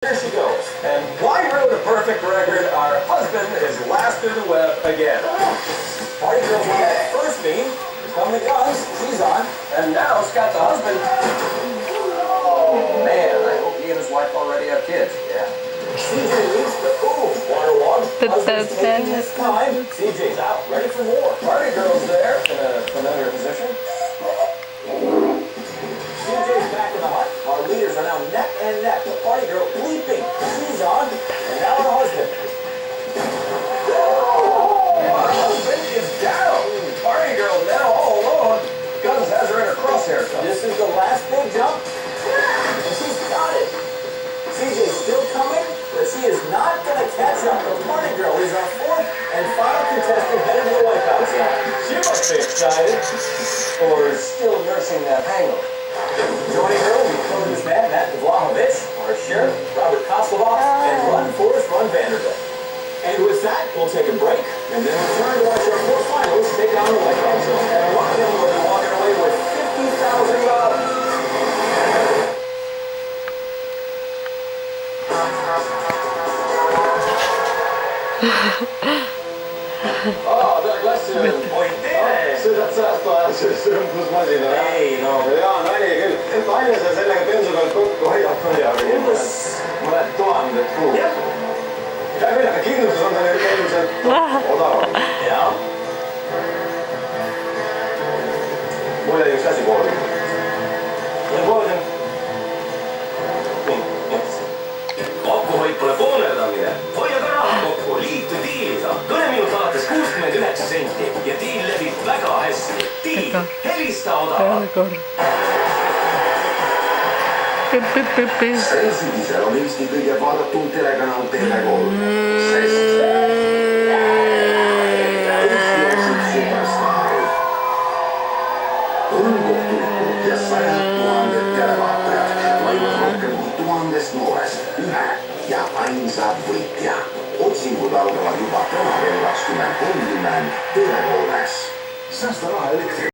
Here she goes. And why ruin a perfect record? Our husband is last through the web again. Party girls on that first beam. Come the guns. She's on. And now Scott the husband. Oh, man. I hope he and his wife already have kids. Yeah. CJ leaves, but waterlogged. Husband's taking his time. CJ's out. Ready for more. Party girl's there in a familiar position. CJ's back in the hunt. Our leaders are now neck and neck. The party girl leaping. She's on. And now her husband. Our husband is down. Party girl now all alone. Guns has her in her crosshairs. This is the last big jump. And she's got it. CJ's still coming, but she is not going to catch up. The party girl is our fourth and final contestant headed to the wipeout zone. She must be excited. Or still nursing that hangover. Joining her will be produce man Matt Vlahovic, our sheriff Robert Koslov, and Run Forrest Run Vanderbilt. And with that, we'll take a break and then return to watch our four finalists take on the wipeout zone. And one of them will be walking away with $50,000. Sõidad säästuajasusõmblusmasina. Ei, no. Jaa, nali küll. Palju sa sellega bensu pealt kokku hoiad? Mõned tuhanded kuu. Hea küll, aga kindlustus on tal ilmselt odavam. Jaa. Mul jäi üks asi poole. Kokkuhoid pole poolerdamine. Hoia ka raha kokku. Liitu diiliga. Kõneminut alates 69 senti ja diil levib väga hästi. Diil, helista odavalt. Sel sügisel on Eesti kõige vaadatum telekanal TV3. Sest Eesti otsib superstaari. Kohtunikud ja sajad tuhanded televaatajad valivad rohkem kui 1000 noorest ühe ja ainsa võitja. Otsingud algavad juba täna kell 20:30 TV3-s. Säästa raha elektri